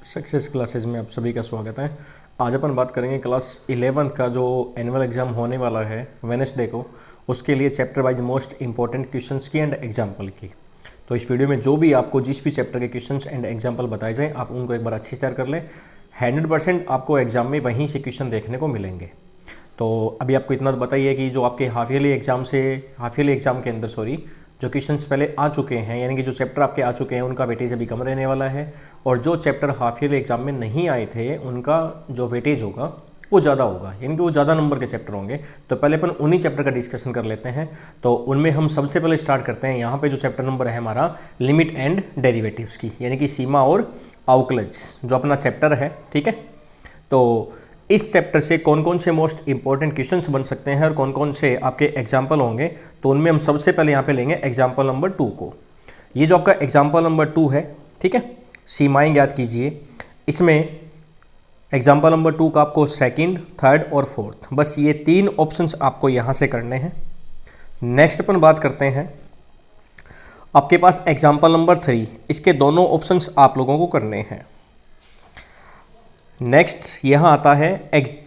Success classes में आप सभी का स्वागत है। आज अपन बात करेंगे क्लास 11 का जो एनुअल एग्ज़ाम होने वाला है वेडनेसडे को, उसके लिए chapter wise most important questions की एंड एग्जाम्पल की। तो इस वीडियो में जो भी आपको जिस भी चैप्टर के क्वेश्चंस एंड एग्जाम्पल बताए जाएँ आप उनको एक बार अच्छी से तैयार कर लें। 100% आपको एग्जाम में वहीं से क्वेश्चन देखने को मिलेंगे। तो अभी आपको इतना तो बताइए कि जो आपके हाफ ईयरली एग्ज़ाम के अंदर जो क्वेश्चंस पहले आ चुके हैं, यानी कि जो चैप्टर आपके आ चुके हैं उनका वेटेज अभी कम रहने वाला है, और जो चैप्टर हाफ ईयरली एग्जाम में नहीं आए थे उनका जो वेटेज होगा वो ज़्यादा होगा, यानी कि वो ज़्यादा नंबर के चैप्टर होंगे। तो पहले अपन उन्हीं चैप्टर का डिस्कशन कर लेते हैं। तो उनमें हम सबसे पहले स्टार्ट करते हैं। यहाँ पे जो चैप्टर नंबर है हमारा लिमिट एंड डेरिवेटिव्स की, यानी कि सीमा और अवकलज जो अपना चैप्टर है, ठीक है। तो इस चैप्टर से कौन कौन से मोस्ट इंपॉर्टेंट क्वेश्चंस बन सकते हैं और कौन कौन से आपके एग्जाम्पल होंगे, तो उनमें हम सबसे पहले यहाँ पे लेंगे एग्जाम्पल नंबर 2 को। ये जो आपका एग्जाम्पल नंबर 2 है, ठीक है, सीमाएं ज्ञात कीजिए। इसमें एग्जाम्पल नंबर 2 का आपको सेकंड, थर्ड और फोर्थ, बस ये 3 ऑप्शंस आपको यहाँ से करने हैं। नेक्स्ट अपन बात करते हैं आपके पास एग्जाम्पल नंबर 3, इसके दोनों ऑप्शंस आप लोगों को करने हैं। नेक्स्ट यहाँ आता है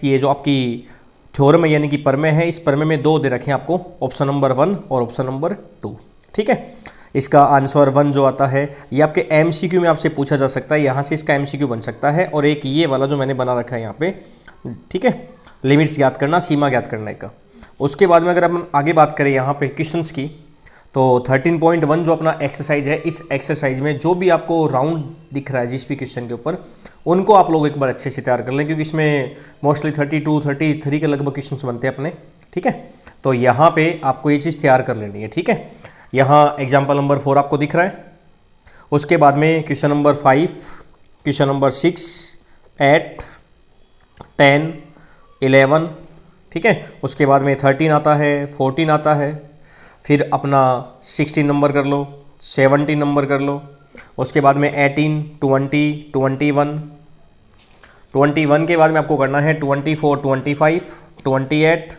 ये जो आपकी थ्योरम है, यानी कि प्रमेय है। इस प्रमेय में 2 दे रखे हैं आपको, ऑप्शन नंबर 1 और ऑप्शन नंबर 2, ठीक है। इसका आंसर 1 जो आता है ये आपके एमसीक्यू में आपसे पूछा जा सकता है, यहाँ से इसका एमसीक्यू बन सकता है। और एक ये वाला जो मैंने बना रखा है यहाँ पे, ठीक है, लिमिट्स ज्ञात करना, सीमा ज्ञात करने का। उसके बाद में अगर हम आगे बात करें यहाँ पे क्वेश्चंस की, तो 13.1 जो अपना एक्सरसाइज है, इस एक्सरसाइज में जो भी आपको राउंड दिख रहा है जिस भी क्वेश्चन के ऊपर, उनको आप लोग एक बार अच्छे से तैयार कर लें, क्योंकि इसमें मोस्टली 32, 33 के लगभग क्वेश्चंस बनते हैं अपने, ठीक है। तो यहाँ पे आपको ये चीज़ तैयार कर लेनी है, ठीक है। यहाँ एग्जाम्पल नंबर 4 आपको दिख रहा है। उसके बाद में क्वेश्चन नंबर 5, क्वेश्चन नंबर 6, 8, 10, 11, ठीक है। उसके बाद में 13 आता है, 14 आता है, फिर अपना 16 नंबर कर लो, 17 नंबर कर लो। उसके बाद में 18, 20, 21 के बाद में आपको करना है 24, 25, 28,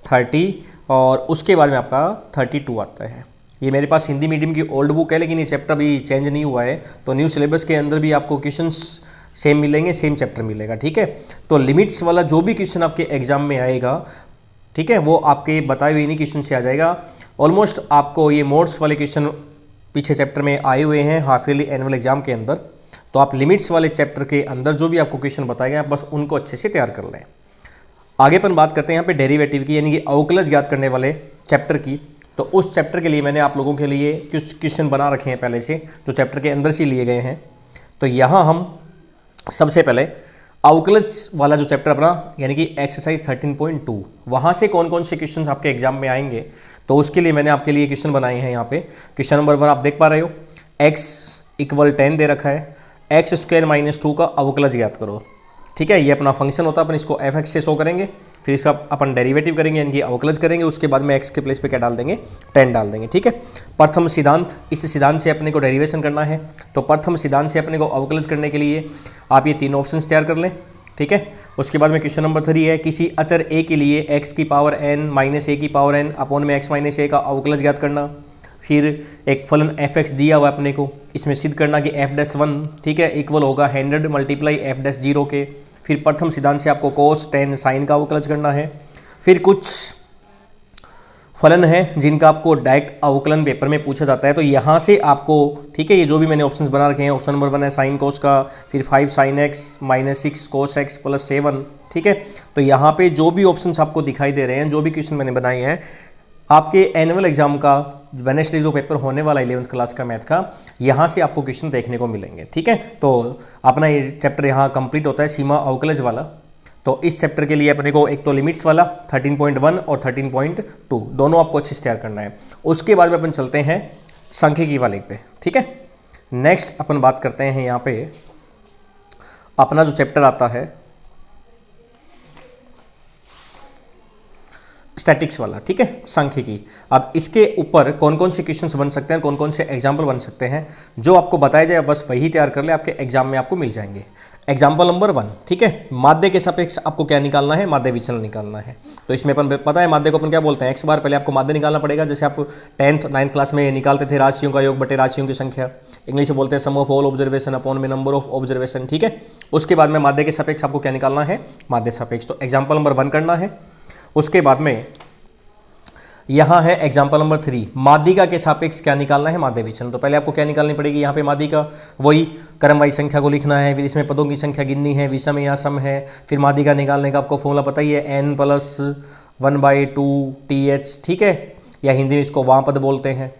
30 और उसके बाद में आपका 32 आता है। ये मेरे पास हिंदी मीडियम की ओल्ड बुक है, लेकिन ये चैप्टर अभी चेंज नहीं हुआ है, तो न्यू सिलेबस के अंदर भी आपको क्वेश्चंस सेम मिलेंगे, सेम चैप्टर मिलेगा, ठीक है। तो लिमिट्स वाला जो भी क्वेश्चन आपके एग्जाम में आएगा, ठीक है, वो आपके बताए हुए इन्हीं क्वेश्चन से आ जाएगा। ऑलमोस्ट आपको ये मोड्स वाले क्वेश्चन पीछे चैप्टर में आए हुए हैं हाफ ईयरली एनुअल एग्जाम के अंदर। तो आप लिमिट्स वाले चैप्टर के अंदर जो भी आपको क्वेश्चन बताए गए आप बस उनको अच्छे से तैयार कर लें। आगे अपन बात करते हैं यहाँ पे डेरिवेटिव की, यानी कि अवकलज ज्ञात करने वाले चैप्टर की। तो उस चैप्टर के लिए मैंने आप लोगों के लिए कुछ क्वेश्चन बना रखे हैं पहले से, जो चैप्टर के अंदर से लिए गए हैं। तो यहाँ हम सबसे पहले अवकलज वाला जो चैप्टर अपना, यानी कि एक्सरसाइज 13.2, वहाँ से कौन कौन से क्वेश्चन आपके एग्जाम में आएंगे, तो उसके लिए मैंने आपके लिए क्वेश्चन बनाए हैं। यहाँ पे क्वेश्चन नंबर 1 आप देख पा रहे हो, x = 10 दे रखा है, x² - 2 का अवकलज ज्ञात करो, ठीक है। ये अपना फंक्शन होता है, अपन इसको f(x) से शो करेंगे, फिर इसका अपन डेरिवेटिव करेंगे, यानी कि अवकलज करेंगे। उसके बाद में x के प्लेस पे क्या डाल देंगे, 10 डाल देंगे, ठीक है। प्रथम सिद्धांत, इस सिद्धांत से अपने को डेरिवेशन करना है। तो प्रथम सिद्धांत से अपने को अवकलज करने के लिए आप ये 3 ऑप्शन तैयार कर लें, ठीक है। उसके बाद में क्वेश्चन नंबर 3 है, किसी अचर a के लिए x की पावर n - a की पावर n अपॉन में x - a का अवकलज ज्ञात करना। फिर एक फलन f(x) दिया हुआ अपने को, इसमें सिद्ध करना कि f'1, ठीक है, इक्वल होगा 100 × f'0 के। फिर प्रथम सिद्धांत से आपको cos, tan, sin का अवकलज करना है। फिर कुछ फलन है जिनका आपको डायरेक्ट अवकलन पेपर में पूछा जाता है, तो यहाँ से आपको, ठीक है, ये जो भी मैंने ऑप्शंस बना रखे हैं, ऑप्शन नंबर 1 है sin cos का, फिर 5 sin x - 6 cos x + 7, ठीक है। तो यहाँ पे जो भी ऑप्शंस आपको दिखाई दे रहे हैं, जो भी क्वेश्चन मैंने बनाए हैं, आपके एनुअल एग्जाम का वेडनेसडे जो पेपर होने वाला 11th क्लास का मैथ का, यहाँ से आपको क्वेश्चन देखने को मिलेंगे, ठीक है। तो अपना ये चैप्टर यहाँ कंप्लीट होता है, सीमा अवकलज वाला। तो इस चैप्टर के लिए अपने को एक तो लिमिट्स वाला 13.1 और 13.2 दोनों आपको अच्छे से तैयार करना है। उसके बाद में अपन चलते हैं सांख्यिकी वाले पे, ठीक है। नेक्स्ट अपन बात करते हैं यहाँ पे अपना जो चैप्टर आता है स्टैटिक्स वाला, ठीक है, सांख्यिकी। अब इसके ऊपर कौन कौन से क्वेश्चंस बन सकते हैं, कौन कौन से एग्जाम्पल बन सकते हैं, जो आपको बताया जाए बस वही तैयार कर ले, आपके एग्जाम में आपको मिल जाएंगे। एग्जाम्पल नंबर 1, ठीक है, माध्य के सापेक्ष आपको क्या निकालना है, माध्य विचलन निकालना है। तो इसमें अपन पता है माध्य को अपन क्या बोलते हैं, एक्स बार, पहले आपको माध्य निकालना पड़ेगा, जैसे आप 10th 9th क्लास में निकालते थे राशियों का योग बटे राशियों की संख्या, इंग्लिश में बोलते हैं सम ऑफ ऑल ऑब्जर्वेशन अपॉन में नंबर ऑफ ऑब्जर्वेशन, ठीक है। उसके बाद में माध्य के सापेक्ष आपको क्या निकालना है, माध्य सापेक्ष। तो एग्जाम्पल नंबर 1 करना है। उसके बाद में यहाँ है एग्जाम्पल नंबर 3, माध्यिका के सापेक्ष क्या निकालना है, माध्य विचलन। तो पहले आपको क्या निकालनी पड़ेगी, यहाँ पे माध्यिका, वही क्रमवाही संख्या को लिखना है, फिर इसमें पदों की संख्या गिननी है, विषम या सम है, फिर माध्यिका निकालने का आपको फॉर्मूला पता ही है, n+1/2 TH, ठीक है, या हिंदी में इसको वाम पद बोलते हैं।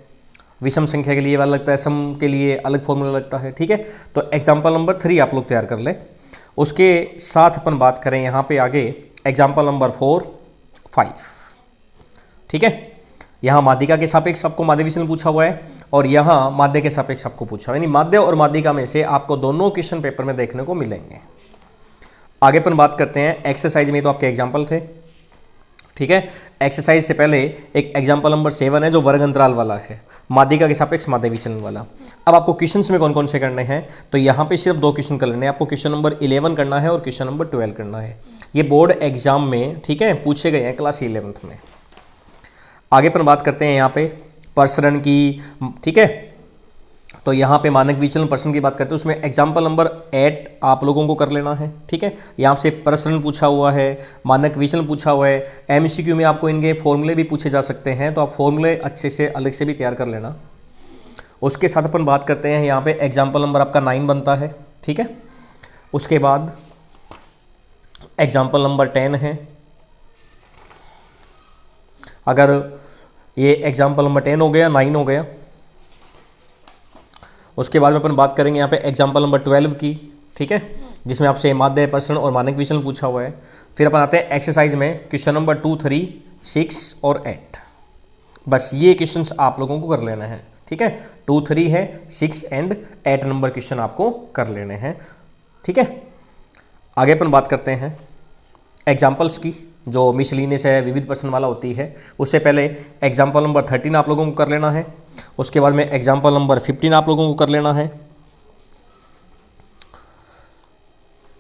विषम संख्या के लिए वाला लगता है, सम के लिए अलग फॉर्मूला लगता है, ठीक है। तो एग्जाम्पल नंबर 3 आप लोग तैयार कर लें। उसके साथ अपन बात करें यहाँ पे आगे एग्जाम्पल नंबर 4, 5, ठीक है। यहाँ माध्यिका के सापेक्ष आपको माध्य विचलन पूछा हुआ है और यहाँ माध्य के सापेक्ष आपको पूछा हुआ है, यानी माध्य और माध्यिका में से आपको दोनों क्वेश्चन पेपर में देखने को मिलेंगे। आगे अपन बात करते हैं एक्सरसाइज में, तो आपके एग्जाम्पल थे, ठीक है। एक्सरसाइज से पहले एक एग्जाम्पल नंबर 7 है जो वर्ग अंतराल वाला है, माध्यिका के सापेक्ष माध्य विचलन वाला। अब आपको क्वेश्चंस में कौन कौन से करने हैं, तो यहाँ पे सिर्फ 2 क्वेश्चन कर लेने हैं। आपको क्वेश्चन नंबर 11 करना है और क्वेश्चन नंबर 12 करना है। ये बोर्ड एग्जाम में, ठीक है, पूछे गए हैं क्लास 11th में। आगे पर बात करते हैं यहाँ पे प्रसरण की, ठीक है। तो यहाँ पे मानक विचलन प्रसरण की बात करते हैं, उसमें एग्जाम्पल नंबर 8 आप लोगों को कर लेना है, ठीक है। यहाँ से प्रसरण पूछा हुआ है, मानक विचलन पूछा हुआ है, MCQ में आपको इनके फॉर्मूले भी पूछे जा सकते हैं, तो आप फॉर्मूले अच्छे से अलग से भी तैयार कर लेना। उसके साथ अपन बात करते हैं यहाँ पे एग्जाम्पल नंबर आपका 9 बनता है, ठीक है। उसके बाद एग्जाम्पल नंबर 10 है। अगर ये एग्जाम्पल नंबर 10 हो गया, 9 हो गया। उसके बाद में अपन बात करेंगे यहाँ पे एग्जाम्पल नंबर 12 की, ठीक है, जिसमें आपसे माध्य प्रसरण और मानक विचलन पूछा हुआ है। फिर अपन आते हैं एक्सरसाइज में, क्वेश्चन नंबर 2, 3, 6 और 8। बस ये क्वेश्चंस आप लोगों को कर लेना है, ठीक है। 2, 3 है, 6 एंड 8 नंबर क्वेश्चन आपको कर लेने हैं, ठीक है। आगे अपन बात करते हैं एग्जाम्पल्स की, जो मिसलिनियस है, विविध प्रश्न वाला होती है। उससे पहले एग्जाम्पल नंबर 13 आप लोगों को कर लेना है। उसके बाद में एग्जाम्पल नंबर 15 आप लोगों को कर लेना है।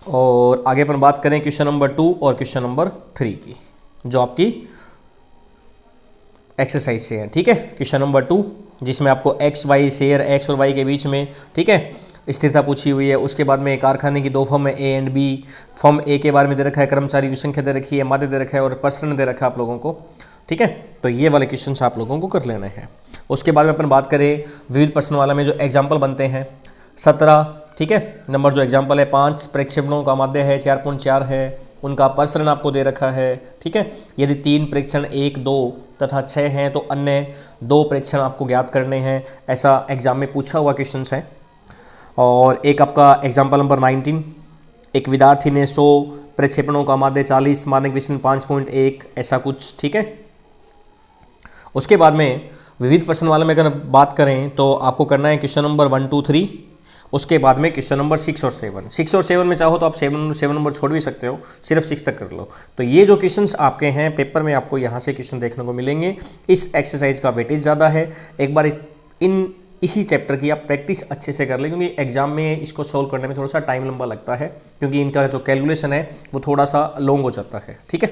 और आगे पर बात करें क्वेश्चन नंबर 2 और क्वेश्चन नंबर 3 की, जो आपकी एक्सरसाइज से है, ठीक है। क्वेश्चन नंबर 2 जिसमें आपको एक्स वाई शेयर एक्स और वाई के बीच में, ठीक है, स्थिरता पूछी हुई है। उसके बाद में कारखाने की 2 फर्म है, ए एंड बी। फर्म ए के बारे में दे रखा है, कर्मचारी की संख्या दे रखी है, माध्य दे रखा है और प्रसरण दे रखा है आप लोगों को, ठीक है। तो ये वाले क्वेश्चन आप लोगों को कर लेने हैं। उसके बाद में अपन बात करें विविध प्रश्न वाला में जो एग्जाम्पल बनते हैं 17, ठीक है, नंबर जो एग्जाम्पल है 5 प्रेक्षेपणों का माध्य है 4.4 है, उनका प्रसरण आपको दे रखा है, ठीक है। यदि 3 प्रेक्षण 1, 2 तथा 6 हैं तो अन्य 2 प्रेक्षण आपको ज्ञात करने हैं, ऐसा एग्जाम में पूछा हुआ क्वेश्चन है। और एक आपका एग्जाम्पल नंबर 19, एक विद्यार्थी ने 100 प्रक्षेपणों का माध्य 40, मानक विचलन 5.1, ऐसा कुछ, ठीक है। उसके बाद में विविध प्रश्न वाले में अगर बात करें तो आपको करना है क्वेश्चन नंबर 1, 2, 3। उसके बाद में क्वेश्चन नंबर 6 और 7। 6 और 7 में चाहो तो आप 7 नंबर छोड़ भी सकते हो, सिर्फ 6 तक कर लो। तो ये जो क्वेश्चंस आपके हैं पेपर में, आपको यहाँ से क्वेश्चन देखने को मिलेंगे। इस एक्सरसाइज का वेटेज ज़्यादा है। एक बार इसी चैप्टर की आप प्रैक्टिस अच्छे से कर लें, क्योंकि एग्जाम में इसको सॉल्व करने में थोड़ा सा टाइम लंबा लगता है, क्योंकि इनका जो कैलकुलेशन है वो थोड़ा सा लॉन्ग हो जाता है, ठीक है।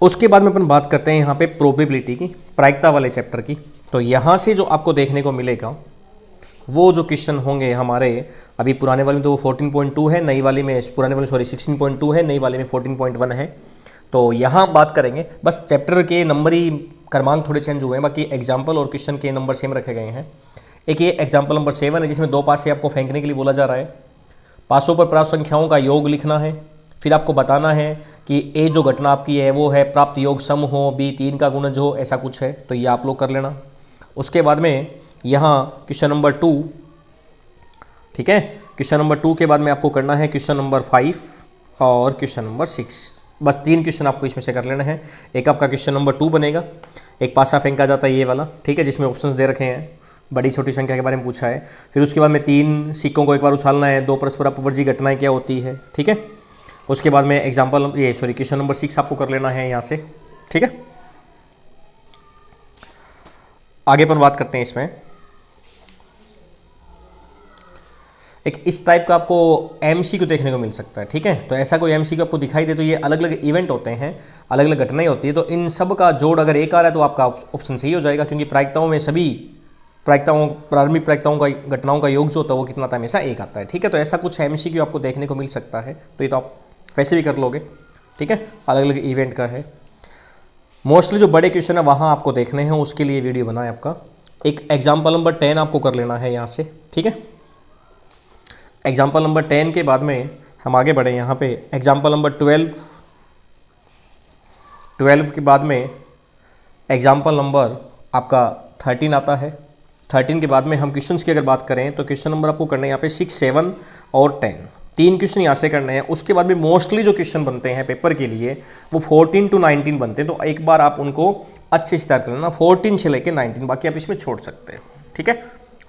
उसके बाद में अपन बात करते हैं यहाँ पे प्रोबेबिलिटी की, प्रायिकता वाले चैप्टर की। तो यहाँ से जो आपको देखने को मिलेगा वो जो क्वेश्चन होंगे हमारे, अभी पुराने वाले में तो 14.2 है, नई वाली में 16.2 है, नई वाली में 14.1 है। तो यहाँ बात करेंगे, बस चैप्टर के नंबर ही क्रमांक थोड़े चेंज हुए हैं, बाकी एग्जाम्पल और क्वेश्चन के नंबर सेम रखे गए हैं। एक ये एग्जाम्पल नंबर 7 है, जिसमें 2 पासे आपको फेंकने के लिए बोला जा रहा है। पासों पर प्राप्त संख्याओं का योग लिखना है, फिर आपको बताना है कि ए जो घटना आपकी है वो है प्राप्त योग सम हो, बी 3 का गुणज हो, ऐसा कुछ है, तो ये आप लोग कर लेना। उसके बाद में यहाँ क्वेश्चन नंबर 2, ठीक है, क्वेश्चन नंबर 2 के बाद में आपको करना है क्वेश्चन नंबर 5 और क्वेश्चन नंबर 6। बस 3 क्वेश्चन आपको इसमें से कर लेना है। एक आपका क्वेश्चन नंबर 2 बनेगा, एक पासा फेंका जाता है ये वाला, ठीक है, जिसमें ऑप्शंस दे रखे हैं, बड़ी छोटी संख्या के बारे में पूछा है। फिर उसके बाद में 3 सिक्कों को एक बार उछालना है, 2 परस्पर अपवर्जी घटनाएं क्या होती है, ठीक है। उसके बाद में एग्जाम्पल क्वेश्चन नंबर 6 आपको कर लेना है यहाँ से। ठीक है, आगे अपन बात करते हैं। इसमें एक इस टाइप का आपको एमसीक्यू देखने को मिल सकता है। ठीक है, तो ऐसा कोई एमसीक्यू आपको दिखाई दे तो ये अलग अलग इवेंट होते हैं, अलग अलग घटनाएं होती है, तो इन सब का जोड़ अगर एक आ रहा है तो आपका ऑप्शन सही हो जाएगा, क्योंकि प्रायिकताओं में सभी प्रारंभिक प्रायिकताओं का घटनाओं का योग जो होता है वो कितना आता है, हमेशा एक आता है। ठीक है, तो ऐसा कुछ एमसीक्यू आपको देखने को मिल सकता है, तो ये तो आप वैसे भी कर लोगे। ठीक है, अलग अलग इवेंट का है। मोस्टली जो बड़े क्वेश्चन है वहाँ आपको देखने हैं, उसके लिए वीडियो बना है आपका। एक एग्जाम्पल नंबर 10 आपको कर लेना है यहाँ से। ठीक है, एग्जाम्पल नंबर 10 के बाद में हम आगे बढ़े यहाँ पे एग्जाम्पल नंबर 12 के बाद में एग्जाम्पल नंबर आपका 13 आता है। 13 के बाद में हम क्वेश्चंस की अगर बात करें तो क्वेश्चन नंबर आपको करने हैं यहाँ पे 6, 7 और 10, 3 क्वेश्चन यहाँ से करने हैं। उसके बाद में मोस्टली जो क्वेश्चन बनते हैं पेपर के लिए वो 14 to 19 बनते हैं, तो एक बार आप उनको अच्छे से तैयार कर लेना, 14 से लेकर 19, बाकी आप इसमें छोड़ सकते हैं। ठीक है,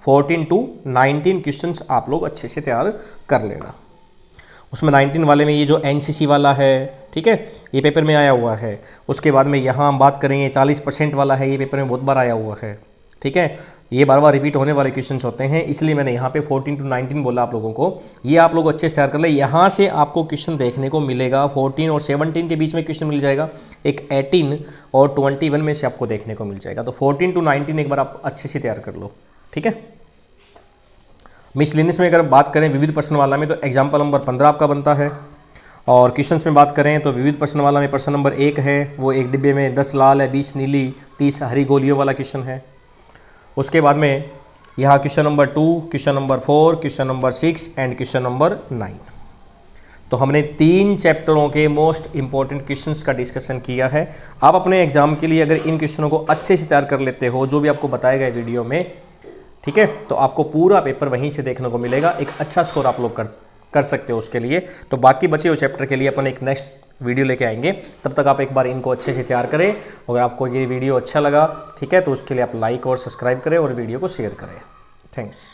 14 to 19 क्वेश्चंस आप लोग अच्छे से तैयार कर लेना। उसमें 19 वाले में ये जो एनसीसी वाला है, ठीक है, ये पेपर में आया हुआ है। उसके बाद में यहाँ हम बात करेंगे 40% वाला है, ये पेपर में बहुत बार आया हुआ है। ठीक है, ये बार बार रिपीट होने वाले क्वेश्चंस होते हैं, इसलिए मैंने यहाँ पे 14 to 19 बोला आप लोगों को। ये आप लोग अच्छे से तैयार कर ले। यहाँ से आपको क्वेश्चन देखने को मिलेगा 14 और 17 के बीच में क्वेश्चन मिल जाएगा, एक 18 और 21 में से आपको देखने को मिल जाएगा। तो 14 to 19 एक बार आप अच्छे से तैयार कर लो। ठीक है, मिसलेनियस में अगर बात करें विविध प्रश्न वाला में तो एग्जाम्पल नंबर 15 आपका बनता है। और क्वेश्चंस में बात करें तो विविध प्रश्न वाला में प्रश्न नंबर 1 है, वो एक डिब्बे में 10 लाल है, 20 नीली, 30 हरी गोलियों वाला क्वेश्चन है। उसके बाद में यहाँ question number 2, question number 4, question number 6 and question number 9। तो हमने 3 चैप्टरों के मोस्ट इंपॉर्टेंट क्वेश्चंस का डिस्कशन किया है। आप अपने एग्जाम के लिए अगर इन क्वेश्चनों को अच्छे से तैयार कर लेते हो, जो भी आपको बताया गया वीडियो में, ठीक है, तो आपको पूरा पेपर वहीं से देखने को मिलेगा। एक अच्छा स्कोर आप लोग कर सकते हो उसके लिए। तो बाकी बचे हुए चैप्टर के लिए अपन एक नेक्स्ट वीडियो लेके आएंगे, तब तक आप एक बार इनको अच्छे से तैयार करें। अगर आपको ये वीडियो अच्छा लगा, ठीक है, तो उसके लिए आप लाइक और सब्सक्राइब करें और वीडियो को शेयर करें। थैंक्स।